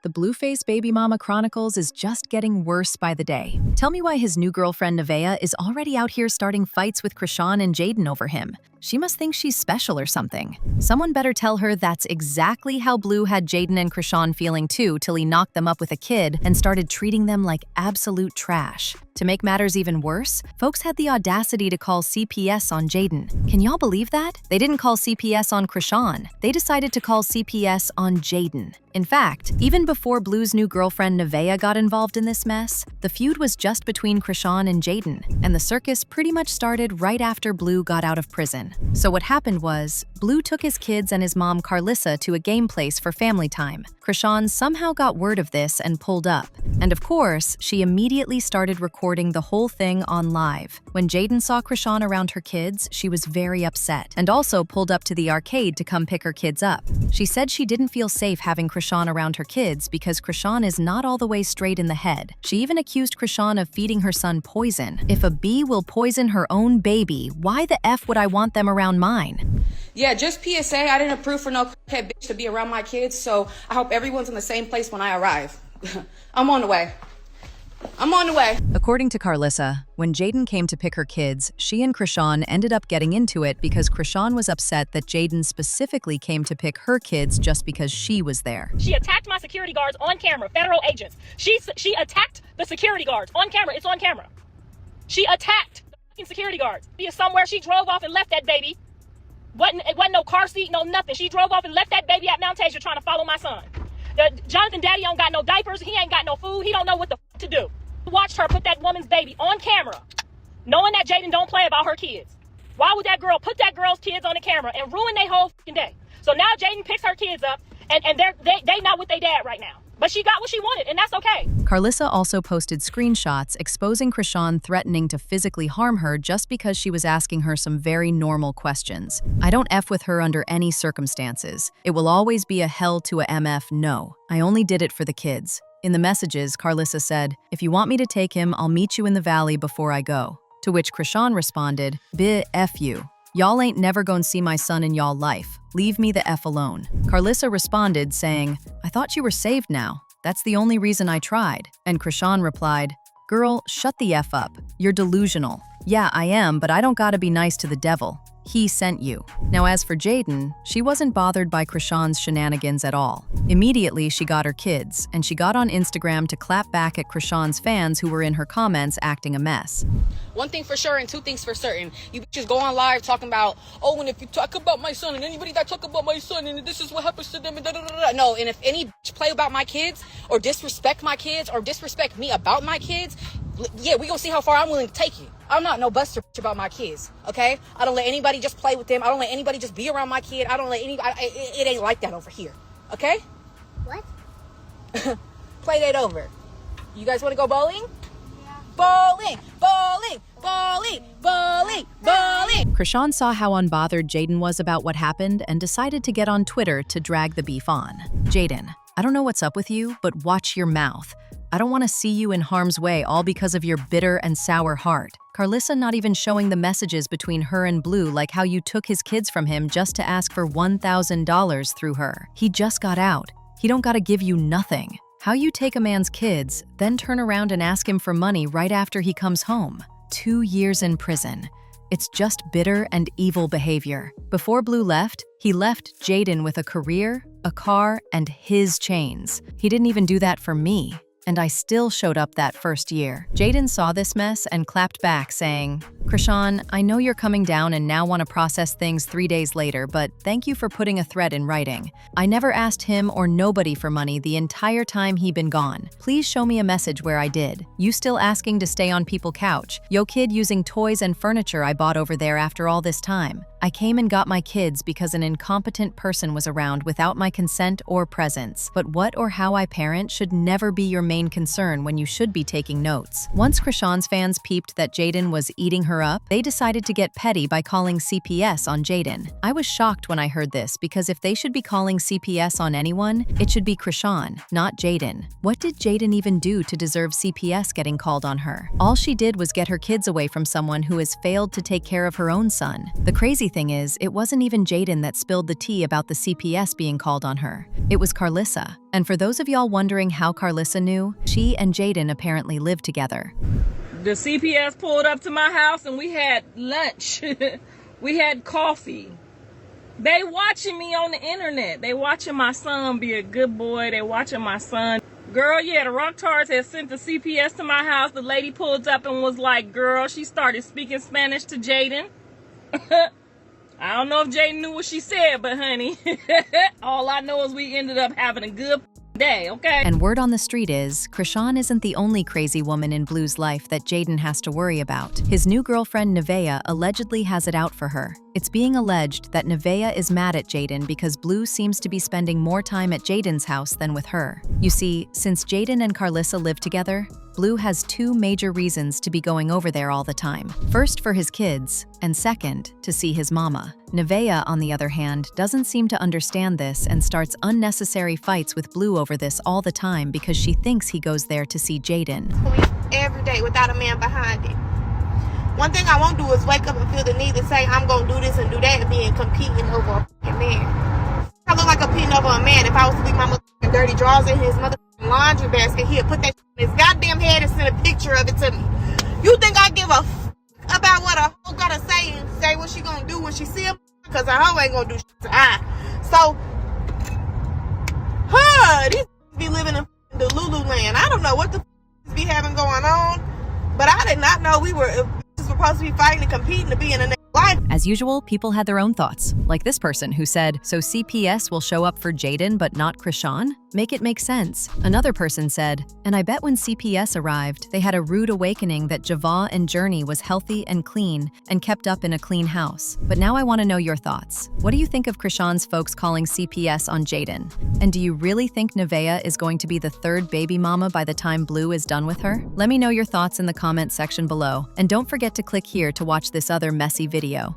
The Blueface baby mama chronicles is just getting worse by the day. Tell me why his new girlfriend Neveah is already out here starting fights with Chrisean and Jaidyn over him. She must think she's special or something. Someone better tell her that's exactly how Blue had Jaidyn and Chrisean feeling too till he knocked them up with a kid and started treating them like absolute trash. To make matters even worse, folks had the audacity to call CPS on Jaidyn. Can y'all believe that? They didn't call CPS on Chrisean. They decided to call CPS on Jaidyn. In fact, even before Blue's new girlfriend Neveah got involved in this mess, the feud was just between Chrisean and Jaidyn, and the circus pretty much started right after Blue got out of prison. So what happened was, Blue took his kids and his mom Carissa to a game place for family time. Chrisean somehow got word of this and pulled up. And of course, she immediately started recording the whole thing on live. When Jaidyn saw Chrisean around her kids, she was very upset, and also pulled up to the arcade to come pick her kids up. She said she didn't feel safe having Chrisean around her kids because Chrisean is not all the way straight in the head. She even accused Chrisean of feeding her son poison. If a bee will poison her own baby, why the F would I want them around mine? Yeah, just PSA, I didn't approve for no head bitch to be around my kids, so I hope everyone's in the same place when I arrive. I'm on the way. I'm on the way. According to Carissa, when Jaidyn came to pick her kids, she and Chrisean ended up getting into it because Chrisean was upset that Jaidyn specifically came to pick her kids just because she was there. She attacked my security guards on camera, federal agents. She attacked the security guards on camera. It's on camera. She attacked the security guards. She is somewhere. She drove off and left that baby. It wasn't no car seat, no nothing. She drove off and left that baby at Mount Tasia trying to follow my son. Jonathan Daddy don't got no diapers. He ain't got no food. He don't know what the f to do. Watched her put that woman's baby on camera, knowing that Jaidyn don't play about her kids. Why would that girl put that girl's kids on the camera and ruin their whole fucking day? So now Jaidyn picks her kids up, and they not with their dad right now. But she got what she wanted, and that's okay. Carissa also posted screenshots exposing Chrisean threatening to physically harm her just because she was asking her some very normal questions. I don't F with her under any circumstances. It will always be a hell to a MF no. I only did it for the kids. In the messages, Carissa said, "If you want me to take him, I'll meet you in the valley before I go." To which Chrisean responded, "Bih, F you. Y'all ain't never gonna see my son in y'all life. Leave me the F alone." Carissa responded saying, "I thought you were saved now. That's the only reason I tried." And Chrisean replied, "Girl, shut the F up. You're delusional." "Yeah, I am, but I don't gotta be nice to the devil. He sent you." Now as for Jaidyn, she wasn't bothered by Chrisean's shenanigans at all. Immediately, she got her kids, and she got on Instagram to clap back at Chrisean's fans who were in her comments acting a mess. One thing for sure and two things for certain. You bitches go on live talking about, oh, and if you talk about my son and anybody that talk about my son and this is what happens to them and da-da-da-da. No, and if any bitch play about my kids or disrespect my kids or disrespect me about my kids, yeah, we gonna see how far I'm willing to take you. I'm not no buster bitch about my kids, okay? I don't let anybody just play with them. I don't let anybody just be around my kid. I don't let anybody, it ain't like that over here, okay? What? Play that over. You guys want to go bowling? Yeah. Bowling, bowling, bowling, bowling, bowling. Chrisean saw how unbothered Jaidyn was about what happened and decided to get on Twitter to drag the beef on. "Jaidyn, I don't know what's up with you, but watch your mouth. I don't want to see you in harm's way all because of your bitter and sour heart." Carissa not even showing the messages between her and Blue, like how you took his kids from him just to ask for $1,000 through her. He just got out. He don't gotta give you nothing. How you take a man's kids, then turn around and ask him for money right after he comes home. 2 years in prison. It's just bitter and evil behavior. Before Blue left, he left Jaidyn with a career, a car, and his chains. He didn't even do that for me. And I still showed up that first year. Jaidyn saw this mess and clapped back saying, "Chrisean, I know you're coming down and now want to process things 3 days later, but thank you for putting a threat in writing. I never asked him or nobody for money the entire time he been gone. Please show me a message where I did. You still asking to stay on people couch. Yo kid using toys and furniture I bought over there after all this time. I came and got my kids because an incompetent person was around without my consent or presence. But what or how I parent should never be your main concern when you should be taking notes." Once Chrisean's fans peeped that Jaidyn was eating her up, they decided to get petty by calling CPS on Jaidyn. I was shocked when I heard this because if they should be calling CPS on anyone, it should be Chrisean, not Jaidyn. What did Jaidyn even do to deserve CPS getting called on her? All she did was get her kids away from someone who has failed to take care of her own son. The crazy crazy thing is, it wasn't even Jaidyn that spilled the tea about the CPS being called on her. It was Carissa. And for those of y'all wondering how Carissa knew, she and Jaidyn apparently lived together. The CPS pulled up to my house and we had lunch. We had coffee. They watching me on the internet. They watching my son be a good boy. They watching my son. Girl, yeah, the Rocktards had sent the CPS to my house. The lady pulled up and was like, girl, she started speaking Spanish to Jaidyn. I don't know if Jaidyn knew what she said, but honey, all I know is we ended up having a good day, okay? And word on the street is, Chrisean isn't the only crazy woman in Blue's life that Jaidyn has to worry about. His new girlfriend, Neveah, allegedly has it out for her. It's being alleged that Neveah is mad at Jaidyn because Blue seems to be spending more time at Jaidyn's house than with her. You see, since Jaidyn and Carissa live together, Blue has two major reasons to be going over there all the time. First, for his kids, and second, to see his mama. Neveah, on the other hand, doesn't seem to understand this and starts unnecessary fights with Blue over this all the time because she thinks he goes there to see Jaidyn. Every day without a man behind it. One thing I won't do is wake up and feel the need to say I'm gonna do this and do that and being competing over a fucking man. I look like competing over a man. If I was to leave my motherfucking dirty drawers in his motherfucking laundry basket, he'd put that in his goddamn head and send a picture of it to me. You think I give a about what a hoe gotta say and say what she gonna do when she see him? Because a hoe ain't gonna do shit to I. So, these be living in the Lululand. I don't know what the be having going on, but I did not know we were supposed to be fighting and competing to be in the next life. As usual, people had their own thoughts, like this person who said, so CPS will show up for Jaidyn but not Chrisean? Make it make sense. Another person said, and I bet when CPS arrived, they had a rude awakening that Jaidyn and Journey was healthy and clean and kept up in a clean house. But now I want to know your thoughts. What do you think of Chrisean's folks calling CPS on Jaidyn? And do you really think Neveah is going to be the third baby mama by the time Blue is done with her? Let me know your thoughts in the comment section below, and don't forget to click here to watch this other messy video.